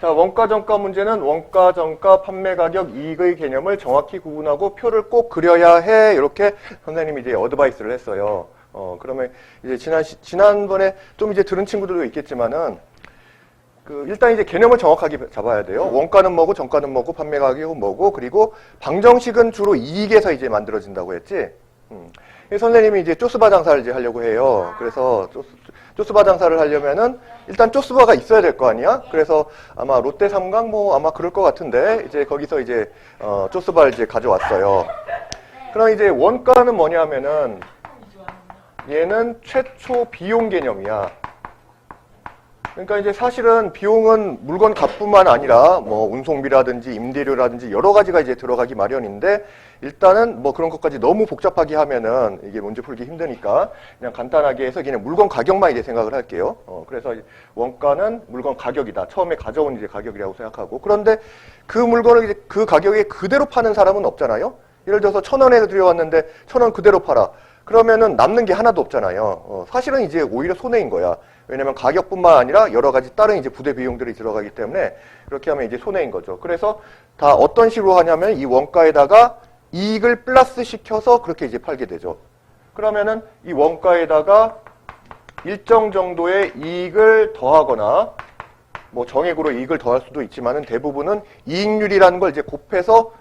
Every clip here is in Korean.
자, 원가 정가 문제는 원가 정가 판매 가격 이익의 개념을 정확히 구분하고 표를 꼭 그려야 해. 이렇게 선생님이 이제 어드바이스를 했어요. 그러면 이제 지난번에 좀 이제 들은 친구들도 있겠지만은 일단 이제 개념을 정확하게 잡아야 돼요. 원가는 뭐고, 정가는 뭐고, 판매 가격은 뭐고, 그리고 방정식은 주로 이익에서 이제 만들어진다고 했지. 선생님이 이제 쪼스바 장사를 이제 하려고 해요. 그래서 쪼스바 장사를 하려면은 일단 쪼스바가 있어야 될 거 아니야? 그래서 아마 롯데 삼강 뭐 아마 그럴 것 같은데 이제 거기서 이제 쪼스바를 이제 가져왔어요. 그럼 이제 원가는 뭐냐면은 얘는 최초 비용 개념이야. 그러니까 이제 사실은 비용은 물건 값뿐만 아니라 뭐 운송비라든지 임대료라든지 여러 가지가 이제 들어가기 마련인데 일단은 뭐 그런 것까지 너무 복잡하게 하면은 이게 문제 풀기 힘드니까 그냥 간단하게 해서 그냥 물건 가격만 이제 생각을 할게요. 그래서 원가는 물건 가격이다. 처음에 가져온 이제 가격이라고 생각하고 그런데 그 물건을 이제 그 가격에 그대로 파는 사람은 없잖아요. 예를 들어서 1,000원에 들여왔는데 1,000원 그대로 팔아. 그러면은 남는 게 하나도 없잖아요. 사실은 이제 오히려 손해인 거야. 왜냐면 가격뿐만 아니라 여러 가지 다른 이제 부대 비용들이 들어가기 때문에 그렇게 하면 이제 손해인 거죠. 그래서 다 어떤 식으로 하냐면 이 원가에다가 이익을 플러스 시켜서 그렇게 이제 팔게 되죠. 그러면은 이 원가에다가 일정 정도의 이익을 더하거나 뭐 정액으로 이익을 더할 수도 있지만은 대부분은 이익률이라는 걸 이제 곱해서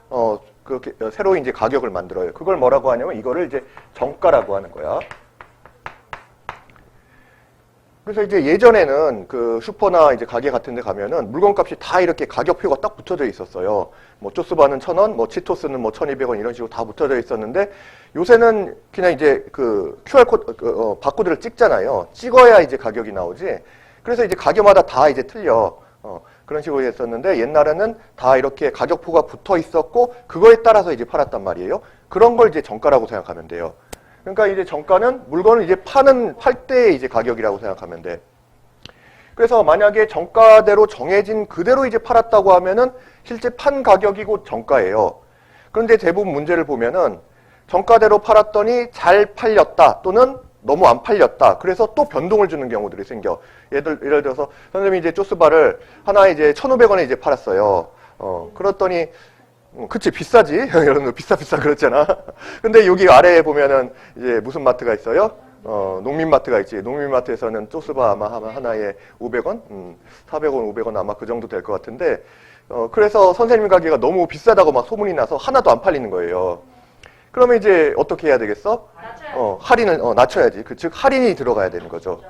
그렇게 새로 이제 가격을 만들어요. 그걸 뭐라고 하냐면 이거를 이제 정가라고 하는 거야. 그래서 이제 예전에는 그 슈퍼나 이제 가게 같은 데 가면은 물건값이 다 이렇게 가격표가 딱 붙여져 있었어요. 뭐 쪼스바는 1,000원, 뭐 치토스는 뭐 1,200원 이런 식으로 다 붙여져 있었는데 요새는 그냥 이제 그 QR코드, 바코드를 찍잖아요. 찍어야 이제 가격이 나오지. 그래서 이제 가게마다 다 이제 틀려. 그런 식으로 했었는데 옛날에는 다 이렇게 가격표가 붙어 있었고 그거에 따라서 이제 팔았단 말이에요. 그런 걸 이제 정가라고 생각하면 돼요. 그러니까 이제 정가는 물건을 이제 팔 때의 이제 가격이라고 생각하면 돼. 그래서 만약에 정가대로 정해진 그대로 이제 팔았다고 하면은 실제 판 가격이고 정가예요. 그런데 대부분 문제를 보면은 정가대로 팔았더니 잘 팔렸다 또는 너무 안 팔렸다. 그래서 또 변동을 주는 경우들이 생겨. 예를 들어서 선생님이 이제 쪼스바를 하나에 이제 1,500원에 이제 팔았어요. 그랬더니 그치 비싸지. 여러분 비싸 그랬잖아. 근데 여기 아래에 보면은 이제 무슨 마트가 있어요? 농민마트가 있지. 농민마트에서는 쪼스바 아마 하나에 500원? 400원, 500원 아마 그 정도 될 것 같은데 그래서 선생님 가게가 너무 비싸다고 막 소문이 나서 하나도 안 팔리는 거예요. 그러면 이제 어떻게 해야 되겠어? 할인을 낮춰야지. 즉 할인이 들어가야 되는 거죠.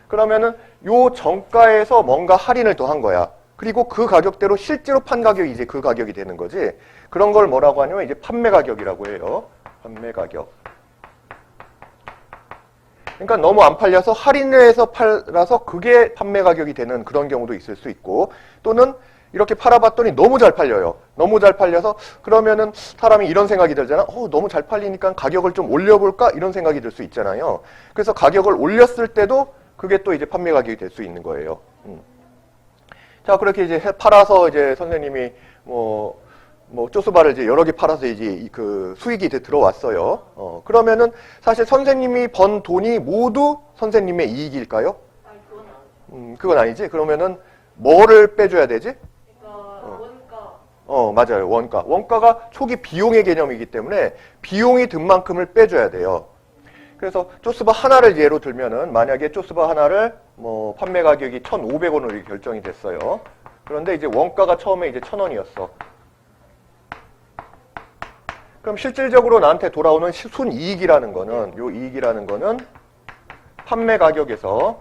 그러면은 요 정가에서 뭔가 할인을 더 한 거야. 그리고 그 가격대로 실제로 판 가격이 이제 그 가격이 되는 거지. 그런 걸 뭐라고 하냐면 이제 판매 가격이라고 해요. 판매 가격. 그러니까 너무 안 팔려서 할인을 해서 팔아서 그게 판매 가격이 되는 그런 경우도 있을 수 있고 또는 이렇게 팔아봤더니 너무 잘 팔려요. 너무 잘 팔려서 그러면은 사람이 이런 생각이 들잖아. 너무 잘 팔리니까 가격을 좀 올려볼까? 이런 생각이 들 수 있잖아요. 그래서 가격을 올렸을 때도 그게 또 이제 판매 가격이 될 수 있는 거예요. 자, 그렇게 이제 팔아서 이제 선생님이 뭐 쪼스바를 이제 여러 개 팔아서 이제 그 수익이 이제 들어왔어요. 그러면은 사실 선생님이 번 돈이 모두 선생님의 이익일까요? 그건 아니지. 그러면은 뭐를 빼줘야 되지? 원가. 맞아요. 원가. 원가가 초기 비용의 개념이기 때문에 비용이 든 만큼을 빼줘야 돼요. 그래서 쪼스바 하나를 예로 들면은 만약에 쪼스바 하나를 뭐 판매 가격이 1,500원으로 결정이 됐어요. 그런데 이제 원가가 처음에 이제 1,000원이었어. 그럼 실질적으로 나한테 돌아오는 순이익이라는 거는 요 이익이라는 거는 판매 가격에서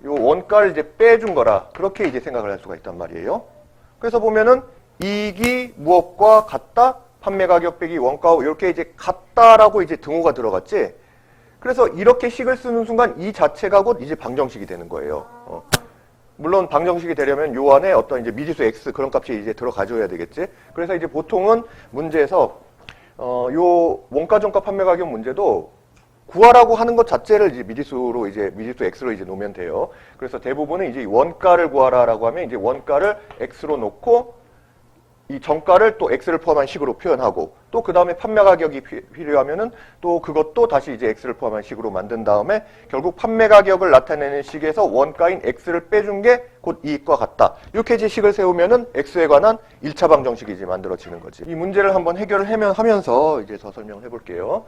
요 원가를 이제 빼준 거라 그렇게 이제 생각을 할 수가 있단 말이에요. 그래서 보면은 이익이 무엇과 같다? 판매 가격 빼기 원가 이렇게 이제 같다라고 이제 등호가 들어갔지. 그래서 이렇게 식을 쓰는 순간 이 자체가 곧 이제 방정식이 되는 거예요. 물론 방정식이 되려면 요 안에 어떤 이제 미지수 x 그런 값이 이제 들어가줘야 되겠지. 그래서 이제 보통은 문제에서 요 원가 정가 판매 가격 문제도 구하라고 하는 것 자체를 이제 미지수 x로 이제 놓으면 돼요. 그래서 대부분은 이제 원가를 구하라라고 하면 이제 원가를 x로 놓고 이 정가를 또 X를 포함한 식으로 표현하고 또 그 다음에 판매 가격이 필요하면은 또 그것도 다시 이제 X를 포함한 식으로 만든 다음에 결국 판매 가격을 나타내는 식에서 원가인 X를 빼준 게 곧 이익과 같다. 이렇게 이제 식을 세우면은 X에 관한 1차 방정식이 이제 만들어지는 거지. 이 문제를 한번 해결을 하면서 이제 더 설명을 해볼게요.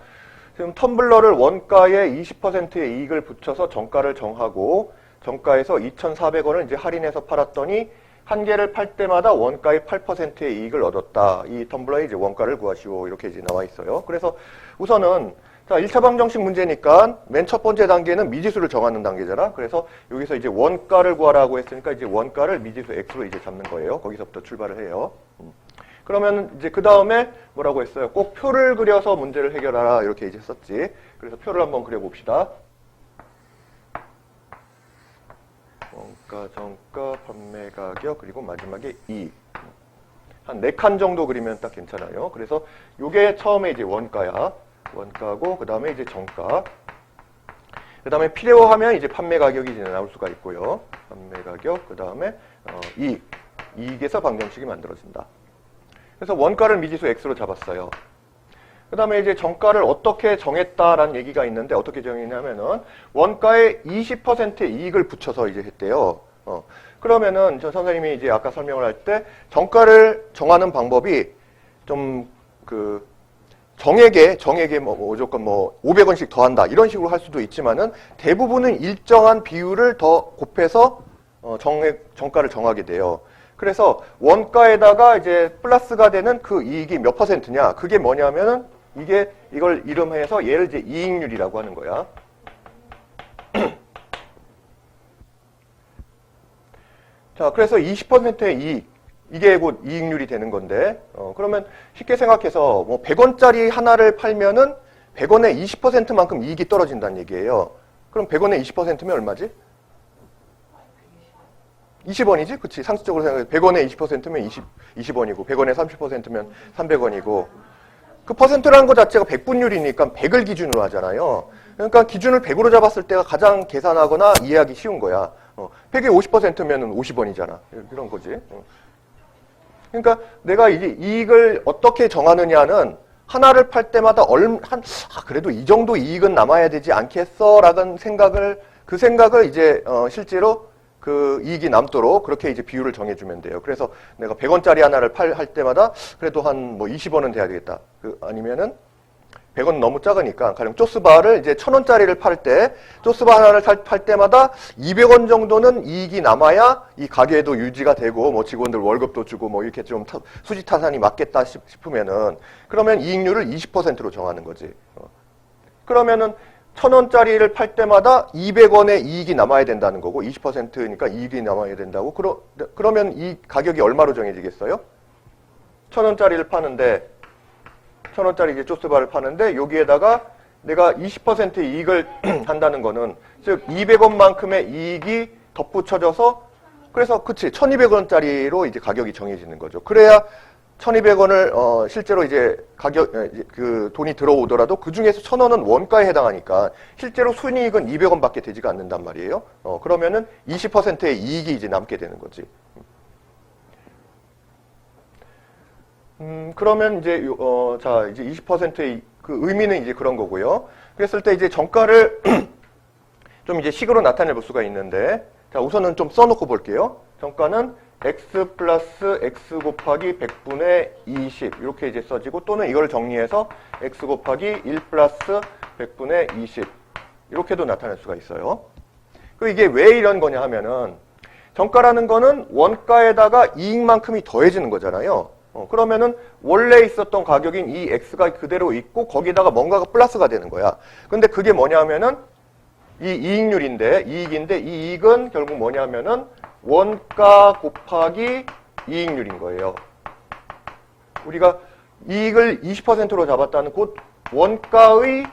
지금 텀블러를 원가에 20%의 이익을 붙여서 정가를 정하고 정가에서 2,400원을 이제 할인해서 팔았더니 한 개를 팔 때마다 원가의 8%의 이익을 얻었다. 이 텀블러의 이제 원가를 구하시오. 이렇게 이제 나와 있어요. 그래서 우선은 자, 1차 방정식 문제니까 맨 첫 번째 단계는 미지수를 정하는 단계잖아. 그래서 여기서 이제 원가를 구하라고 했으니까 이제 원가를 미지수 X로 이제 잡는 거예요. 거기서부터 출발을 해요. 그러면 이제 그 다음에 뭐라고 했어요? 꼭 표를 그려서 문제를 해결하라. 이렇게 이제 썼지. 그래서 표를 한번 그려봅시다. 원가, 정가, 판매 가격, 그리고 마지막에 이익. 한 4칸 정도 그리면 딱 괜찮아요. 그래서 요게 처음에 이제 원가야. 원가고, 그 다음에 이제 정가. 그 다음에 필요하면 이제 판매 가격이 이제 나올 수가 있고요. 판매 가격, 그 다음에 이익. 이익에서 방정식이 만들어진다. 그래서 원가를 미지수 X로 잡았어요. 그 다음에 이제 정가를 어떻게 정했다라는 얘기가 있는데 어떻게 정했냐면은 원가에 20%의 이익을 붙여서 이제 했대요. 그러면은 저 선생님이 이제 아까 설명을 할 때 정가를 정하는 방법이 좀 정액에 뭐 무조건 뭐 500원씩 더한다 이런 식으로 할 수도 있지만은 대부분은 일정한 비율을 더 곱해서 정가를 정하게 돼요. 그래서 원가에다가 이제 플러스가 되는 그 이익이 몇 %냐? 그게 뭐냐면은 이걸 이름해서 얘를 이제 이익률이라고 하는 거야. 자, 그래서 20%의 이익, 이게 곧 이익률이 되는 건데, 그러면 쉽게 생각해서 뭐 100원짜리 하나를 팔면은 100원의 20%만큼 이익이 떨어진다는 얘기예요. 그럼 100원의 20%면 얼마지? 20원이지? 그치? 상식적으로 생각해 100원의 20%면 20원이고 100원의 30%면 300원이고 그 퍼센트라는 것 자체가 백분율이니까 100을 기준으로 하잖아요. 그러니까 기준을 100으로 잡았을 때가 가장 계산하거나 이해하기 쉬운 거야. 100의 50%면 50원이잖아. 이런 거지. 그러니까 내가 이제 이익을 어떻게 정하느냐는 하나를 팔 때마다 그래도 이 정도 이익은 남아야 되지 않겠어? 라는 그 생각을 이제 실제로 그 이익이 남도록 그렇게 이제 비율을 정해주면 돼요. 그래서 내가 100원짜리 하나를 할 때마다 그래도 한 뭐 20원은 돼야 되겠다. 아니면은 100원 너무 작으니까 가령 쪼스바를 이제 1000원짜리를 팔 때 쪼스바 하나를 팔 때마다 200원 정도는 이익이 남아야 이 가게도 유지가 되고 뭐 직원들 월급도 주고 뭐 이렇게 좀 수지 타산이 맞겠다 싶으면은 그러면 이익률을 20%로 정하는 거지. 그러면은 1000원짜리를 팔 때마다 200원의 이익이 남아야 된다는 거고 20%니까 이익이 남아야 된다고 그러면 이 가격이 얼마로 정해지겠어요? 1000원짜리를 파는데 1000원짜리 이제 쪼스바를 파는데 여기에다가 내가 20%의 이익을 한다는 거는 즉 200원만큼의 이익이 덧붙여져서 그래서 그치 1200원짜리로 이제 가격이 정해지는 거죠. 그래야 1200원을 실제로 이제 돈이 들어오더라도 그 중에서 1000원은 원가에 해당하니까 실제로 순이익은 200원밖에 되지가 않는단 말이에요. 그러면은 20%의 이익이 이제 남게 되는 거지. 그러면 이제 자 이제 20%의 그 의미는 이제 그런 거고요. 그랬을 때 이제 정가를 좀 이제 식으로 나타내 볼 수가 있는데 자 우선은 좀 써놓고 볼게요. 정가는 x 플러스 x 곱하기 100분의 20 이렇게 이제 써지고 또는 이걸 정리해서 x 곱하기 1 플러스 100분의 20 이렇게도 나타낼 수가 있어요. 그 이게 왜 이런 거냐 하면은 정가라는 거는 원가에다가 이익만큼이 더해지는 거잖아요. 그러면은 원래 있었던 가격인 이 x가 그대로 있고 거기다가 뭔가가 플러스가 되는 거야. 근데 그게 뭐냐면은 이 이익률인데 이익인데 이 이익은 결국 뭐냐면은 원가 곱하기 이익률인 거예요. 우리가 이익을 20%로 잡았다는 곧 원가의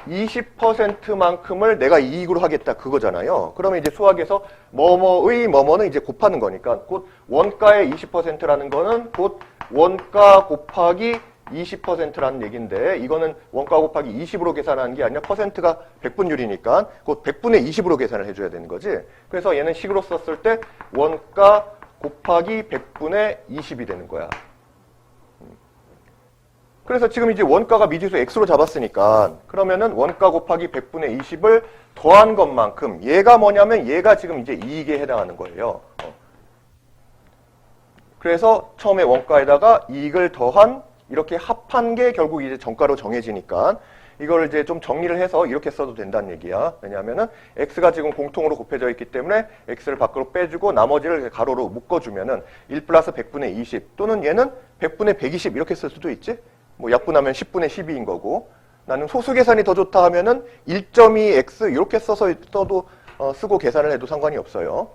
20%만큼을 내가 이익으로 하겠다 그거잖아요. 그러면 이제 수학에서 뭐뭐의 뭐뭐는 이제 곱하는 거니까 곧 원가의 20%라는 거는 곧 원가 곱하기 20%라는 얘기인데 이거는 원가 곱하기 20으로 계산하는 게 아니라 퍼센트가 100분율이니까 곧 100분의 20으로 계산을 해줘야 되는 거지. 그래서 얘는 식으로 썼을 때 원가 곱하기 100분의 20이 되는 거야. 그래서 지금 이제 원가가 미지수 x로 잡았으니까 그러면은 원가 곱하기 100분의 20을 더한 것만큼 얘가 뭐냐면 얘가 지금 이제 이익에 해당하는 거예요. 그래서 처음에 원가에다가 이익을 더한 이렇게 합한 게 결국 이제 정가로 정해지니까 이걸 이제 좀 정리를 해서 이렇게 써도 된다는 얘기야. 왜냐하면은 x가 지금 공통으로 곱해져 있기 때문에 x를 밖으로 빼주고 나머지를 가로로 묶어주면은 1 플러스 100분의 20 또는 얘는 100분의 120 이렇게 쓸 수도 있지. 뭐 약분하면 10분의 12인 거고 나는 소수 계산이 더 좋다 하면은 1.2x 이렇게 써도 쓰고 계산을 해도 상관이 없어요.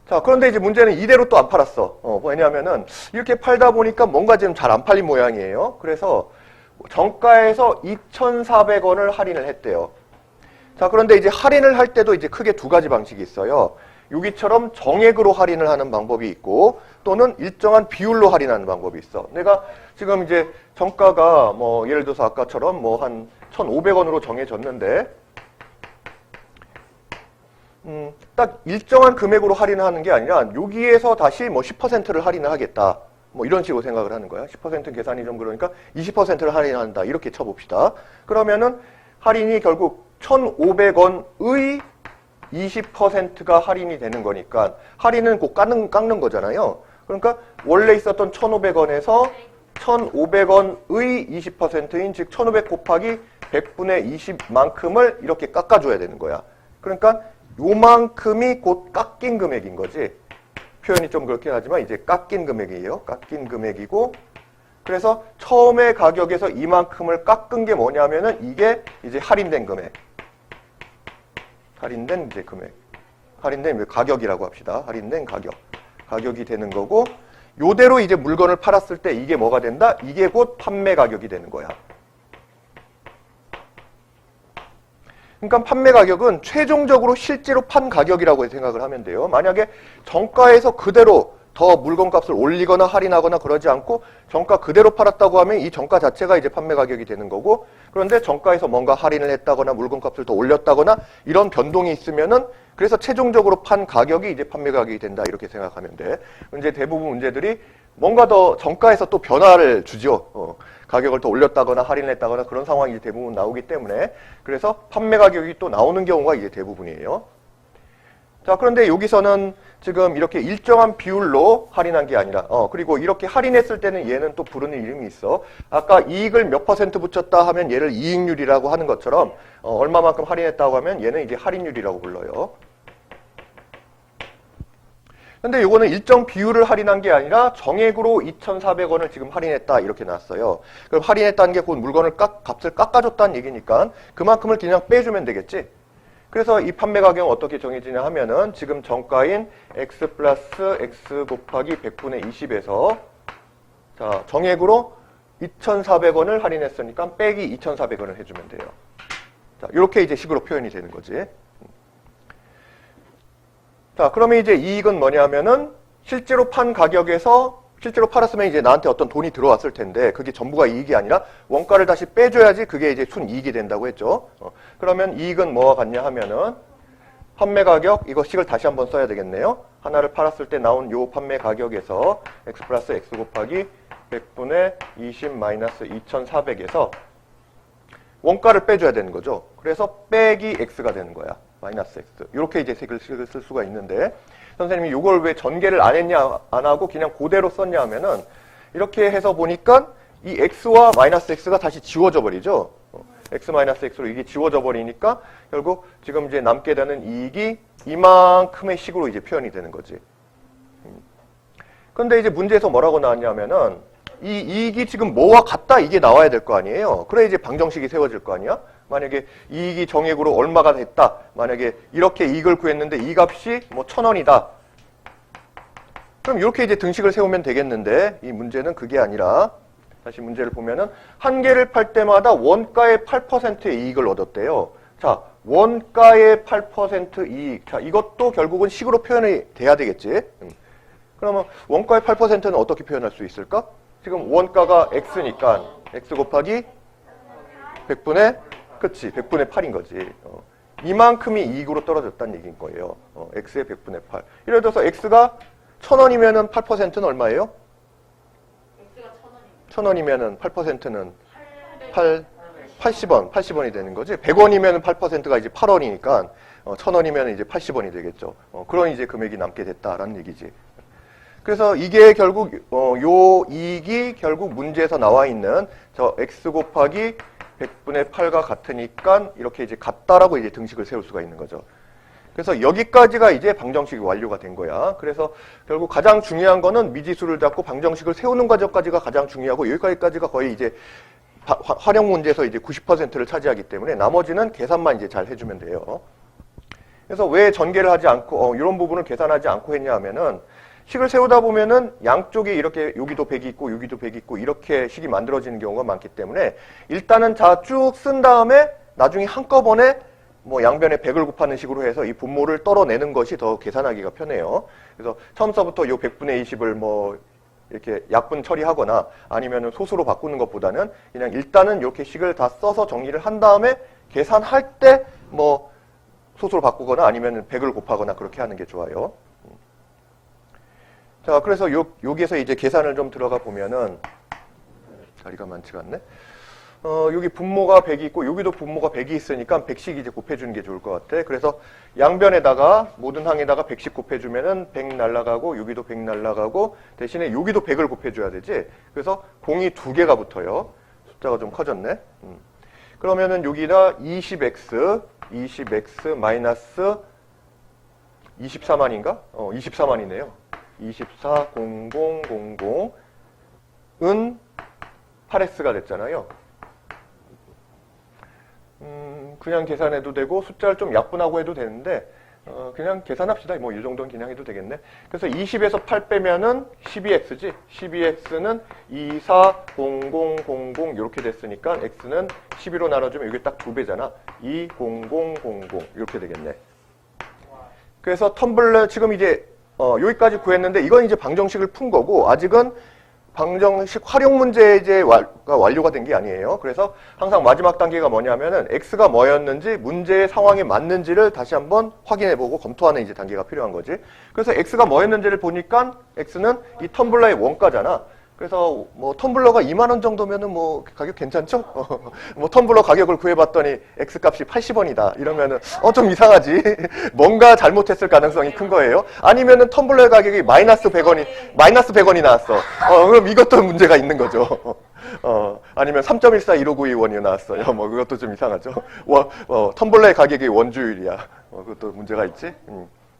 자, 그런데 이제 문제는 이대로 또 안 팔았어. 왜냐하면은 이렇게 팔다 보니까 뭔가 지금 잘 안 팔린 모양이에요. 그래서 정가에서 2,400원을 할인을 했대요. 자, 그런데 이제 할인을 할 때도 이제 크게 두 가지 방식이 있어요. 여기처럼 정액으로 할인을 하는 방법이 있고 또는 일정한 비율로 할인하는 방법이 있어. 내가 지금 이제 정가가 뭐 예를 들어서 아까처럼 뭐 한 1,500원으로 정해졌는데 딱 일정한 금액으로 할인하는 게 아니라 여기에서 다시 뭐 10%를 할인을 하겠다. 뭐 이런 식으로 생각을 하는 거야. 10% 계산이 좀 그러니까 20%를 할인한다. 이렇게 쳐봅시다. 그러면은 할인이 결국 1,500원의 20%가 할인이 되는 거니까 할인은 꼭 깎는 거잖아요. 그러니까 원래 있었던 1,500원에서 1,500원의 20%인 즉 1,500 곱하기 100분의 20만큼을 이렇게 깎아줘야 되는 거야. 그러니까 요만큼이 곧 깎인 금액인 거지. 표현이 좀 그렇긴 하지만 이제 깎인 금액이에요. 깎인 금액이고 그래서 처음에 가격에서 이만큼을 깎은 게 뭐냐면은 이게 이제 할인된 금액. 할인된 이제 금액. 할인된 가격이라고 합시다. 할인된 가격. 가격이 되는 거고 요대로 이제 물건을 팔았을 때 이게 뭐가 된다? 이게 곧 판매 가격이 되는 거야. 그러니까 판매 가격은 최종적으로 실제로 판 가격이라고 생각을 하면 돼요. 만약에 정가에서 그대로 더 물건값을 올리거나 할인하거나 그러지 않고 정가 그대로 팔았다고 하면 이 정가 자체가 이제 판매 가격이 되는 거고 그런데 정가에서 뭔가 할인을 했다거나 물건값을 더 올렸다거나 이런 변동이 있으면은 그래서 최종적으로 판 가격이 이제 판매 가격이 된다 이렇게 생각하면 돼. 이제 대부분 문제들이 뭔가 더 정가에서 또 변화를 주죠. 가격을 더 올렸다거나 할인을 했다거나 그런 상황이 대부분 나오기 때문에 그래서 판매 가격이 또 나오는 경우가 이제 대부분이에요. 자, 그런데 여기서는 지금 이렇게 일정한 비율로 할인한 게 아니라 그리고 이렇게 할인했을 때는 얘는 또 부르는 이름이 있어. 아까 이익을 몇 퍼센트 붙였다 하면 얘를 이익률이라고 하는 것처럼 얼마만큼 할인했다고 하면 얘는 이제 할인율이라고 불러요. 근데 요거는 일정 비율을 할인한 게 아니라 정액으로 2,400원을 지금 할인했다 이렇게 나왔어요. 그럼 할인했다는 게 곧 물건을 값을 깎아줬다는 얘기니까 그만큼을 그냥 빼주면 되겠지. 그래서 이 판매 가격은 어떻게 정해지냐 하면은 지금 정가인 x 플러스 x 곱하기 100분의 20에서 자 정액으로 2,400원을 할인했으니까 빼기 2,400원을 해주면 돼요. 자 이렇게 이제 식으로 표현이 되는 거지. 자, 그러면 이제 이익은 뭐냐면은 실제로 판 가격에서 실제로 팔았으면 이제 나한테 어떤 돈이 들어왔을 텐데 그게 전부가 이익이 아니라 원가를 다시 빼줘야지 그게 이제 순이익이 된다고 했죠. 그러면 이익은 뭐와 같냐 하면은 판매 가격 이거 식을 다시 한번 써야 되겠네요. 하나를 팔았을 때 나온 요 판매 가격에서 x 플러스 x 곱하기 100분의 20 마이너스 2,400에서 원가를 빼줘야 되는 거죠. 그래서 빼기 x가 되는 거야. 마이너스 x. 이렇게 이제 식을 쓸 수가 있는데 선생님이 이걸 왜 전개를 안 했냐 안 하고 그냥 그대로 썼냐 하면은 이렇게 해서 보니까 이 x와 마이너스 x가 다시 지워져 버리죠. x 마이너스 x로 이게 지워져 버리니까 결국 지금 이제 남게 되는 이익이 이만큼의 식으로 이제 표현이 되는 거지. 근데 이제 문제에서 뭐라고 나왔냐면은 이 이익이 지금 뭐와 같다 이게 나와야 될 거 아니에요. 그래 이제 방정식이 세워질 거 아니야. 만약에 이익이 정액으로 얼마가 됐다. 만약에 이렇게 이익을 구했는데 이 값이 뭐 1,000원이다. 그럼 이렇게 이제 등식을 세우면 되겠는데 이 문제는 그게 아니라 다시 문제를 보면은 한 개를 팔 때마다 원가의 8%의 이익을 얻었대요. 자, 원가의 8% 이익. 자, 이것도 결국은 식으로 표현이 돼야 되겠지. 그러면 원가의 8%는 어떻게 표현할 수 있을까? 지금 원가가 x니까 x 곱하기 100분의 그치 100분의 8인 거지. 이만큼이 이익으로 떨어졌다는 얘기인 거예요. x의 100분의 8. 예를 들어서 x가 1000원이면은 8%는 얼마예요? x가 1000원이면 1000원이면은 8%는 80원이 되는 거지. 100원이면 8%가 이제 8원이니까 1000원이면 이제 80원이 되겠죠. 그런 이제 금액이 남게 됐다라는 얘기지. 그래서 이게 결국 요 이익이 결국 문제에서 나와 있는 저 x 곱하기 100분의 8과 같으니까 이렇게 이제 같다라고 이제 등식을 세울 수가 있는 거죠. 그래서 여기까지가 이제 방정식이 완료가 된 거야. 그래서 결국 가장 중요한 거는 미지수를 잡고 방정식을 세우는 과정까지가 가장 중요하고 여기까지가 거의 이제 활용 문제에서 이제 90%를 차지하기 때문에 나머지는 계산만 이제 잘 해주면 돼요. 그래서 왜 전개를 하지 않고 이런 부분을 계산하지 않고 했냐 하면은 식을 세우다 보면은 양쪽이 이렇게 여기도 100이 있고 여기도 100이 있고 이렇게 식이 만들어지는 경우가 많기 때문에 일단은 자 쭉 쓴 다음에 나중에 한꺼번에 뭐 양변에 100을 곱하는 식으로 해서 이 분모를 떨어내는 것이 더 계산하기가 편해요. 그래서 처음서부터 요 100분의 20을 뭐 이렇게 약분 처리하거나 아니면은 소수로 바꾸는 것보다는 그냥 일단은 이렇게 식을 다 써서 정리를 한 다음에 계산할 때 뭐 소수로 바꾸거나 아니면은 100을 곱하거나 그렇게 하는 게 좋아요. 자, 그래서 여기에서 이제 계산을 좀 들어가 보면은 자리가 많지가 않네. 여기 분모가 100이 있고 여기도 분모가 100이 있으니까 100씩 이제 곱해주는 게 좋을 것 같아. 그래서 양변에다가 모든 항에다가 100씩 곱해주면은 100 날라가고 여기도 100 날라가고 대신에 여기도 100을 곱해줘야 되지. 그래서 공이 두 개가 붙어요. 숫자가 좀 커졌네. 그러면은 여기다 20x 마이너스 24만인가? 24만이네요. 24,00,00은 8x가 됐잖아요. 그냥 계산해도 되고 숫자를 좀 약분하고 해도 되는데 그냥 계산합시다. 뭐 이 정도는 그냥 해도 되겠네. 그래서 20에서 8 빼면은 12x지. 12x는 24,00,00 이렇게 됐으니까 x는 12로 나눠주면 이게 딱 2배잖아. 2,00,00 이렇게 되겠네. 그래서 텀블러 지금 이제 여기까지 구했는데 이건 이제 방정식을 푼 거고 아직은 방정식 활용 문제 이제 완료가 된 게 아니에요. 그래서 항상 마지막 단계가 뭐냐면은 x가 뭐였는지 문제의 상황에 맞는지를 다시 한번 확인해보고 검토하는 이제 단계가 필요한 거지. 그래서 x가 뭐였는지를 보니까 x는 이 텀블러의 원가잖아. 그래서 뭐 텀블러가 2만 원 정도면은 뭐 가격 괜찮죠? 뭐 텀블러 가격을 구해봤더니 x 값이 80원이다 이러면은 좀 이상하지. 뭔가 잘못했을 가능성이 큰 거예요. 아니면은 텀블러 가격이 마이너스 100원이 나왔어. 그럼 이것도 문제가 있는 거죠. 아니면 3.141592원이 나왔어요. 뭐 그것도 좀 이상하죠. 텀블러의 가격이 원주율이야. 그것도 문제가 있지.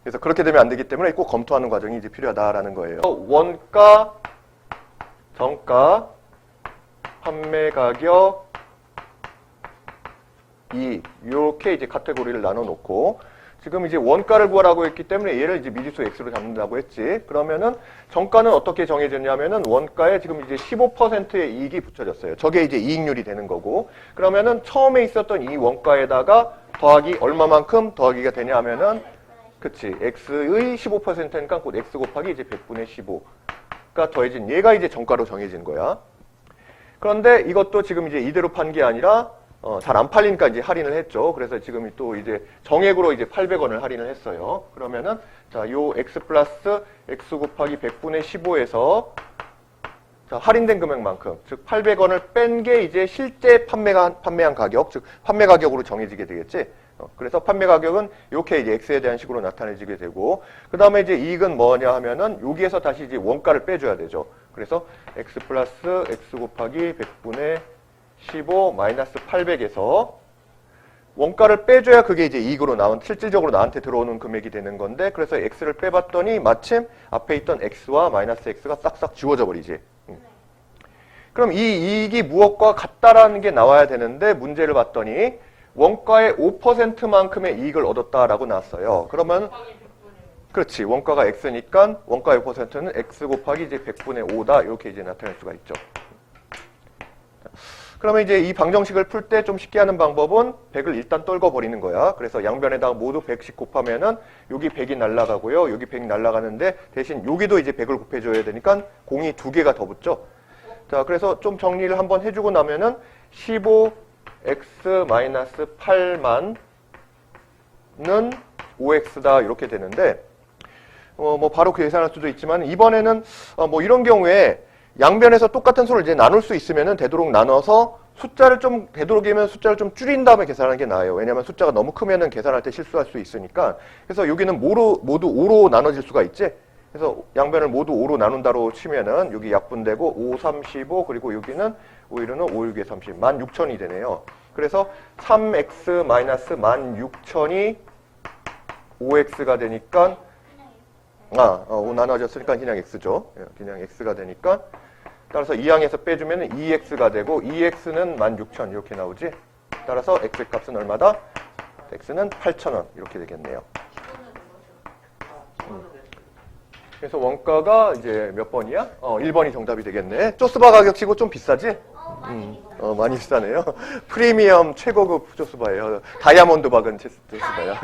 그래서 그렇게 되면 안 되기 때문에 꼭 검토하는 과정이 이제 필요하다라는 거예요. 원가 정가, 판매 가격, 이렇게 이제 카테고리를 나눠 놓고 지금 이제 원가를 구하라고 했기 때문에 얘를 이제 미지수 x로 잡는다고 했지. 그러면은 정가는 어떻게 정해졌냐면은 원가에 지금 이제 15%의 이익이 붙여졌어요. 저게 이제 이익률이 되는 거고. 그러면은 처음에 있었던 이 원가에다가 더하기 얼마만큼 더하기가 되냐 하면은 그치. x의 15%니까 곧 x 곱하기 이제 100분의 15. 가 더해진 얘가 이제 정가로 정해진 거야. 그런데 이것도 지금 이제 이대로 판 게 아니라 잘 안 팔리니까 이제 할인을 했죠. 그래서 지금 또 이제 정액으로 이제 800원을 할인을 했어요. 그러면은 자, 요 x 플러스 x 곱하기 100분의 15에서 자, 할인된 금액만큼 즉 800원을 뺀 게 이제 실제 판매한 가격, 즉 판매 가격으로 정해지게 되겠지. 그래서 판매 가격은 이렇게 이제 x에 대한 식으로 나타내지게 되고 그 다음에 이제 이익은 뭐냐 하면은 여기에서 다시 이제 원가를 빼줘야 되죠. 그래서 x 플러스 x 곱하기 100분의 15 마이너스 800에서 원가를 빼줘야 그게 이제 이익으로 실질적으로 나한테 들어오는 금액이 되는 건데 그래서 x를 빼봤더니 마침 앞에 있던 x와 마이너스 x가 싹싹 지워져 버리지. 그럼 이 이익이 무엇과 같다라는 게 나와야 되는데 문제를 봤더니 원가의 5%만큼의 이익을 얻었다라고 나왔어요. 그러면 그렇지. 원가가 x니까 원가의 5%는 x 곱하기 이제 100분의 5다. 이렇게 이제 나타낼 수가 있죠. 그러면 이제 이 방정식을 풀 때 좀 쉽게 하는 방법은 100을 일단 떨궈 버리는 거야. 그래서 양변에다가 모두 100씩 곱하면은 여기 100이 날라가고요. 여기 100 날라가는데 대신 여기도 이제 100을 곱해줘야 되니까 공이 두 개가 더 붙죠. 자, 그래서 좀 정리를 한번 해주고 나면은 15x-8만 5x다 이렇게 되는데 뭐 바로 계산할 수도 있지만 이번에는 뭐 이런 경우에 양변에서 똑같은 수를 이제 나눌 수 있으면은 되도록 나눠서 숫자를 좀 되도록이면 숫자를 좀 줄인 다음에 계산하는 게 나아요. 왜냐하면 숫자가 너무 크면은 계산할 때 실수할 수 있으니까. 그래서 여기는 모두 5로 나눠질 수가 있지. 그래서 양변을 모두 5로 나눈다로 치면은 여기 약분되고 5, 35 그리고 여기는 5, 1은 5, 6에 30, 16,000이 되네요. 그래서 3x 마이너스 16,000이 5x가 되니까 5 나눠졌으니까 그냥 x죠. 그냥 x가 되니까 따라서 2항에서 빼주면 2x가 되고 2x는 16,000 이렇게 나오지. 따라서 x 값은 얼마다? x는 8,000원 이렇게 되겠네요. 그래서 원가가 이제 몇 번이야? 1번이 정답이 되겠네. 쪼스바 가격치고 좀 비싸지? 많이 비싸네요. 프리미엄 최고급 쪼스바예요. 다이아몬드 박은 쪼스바야.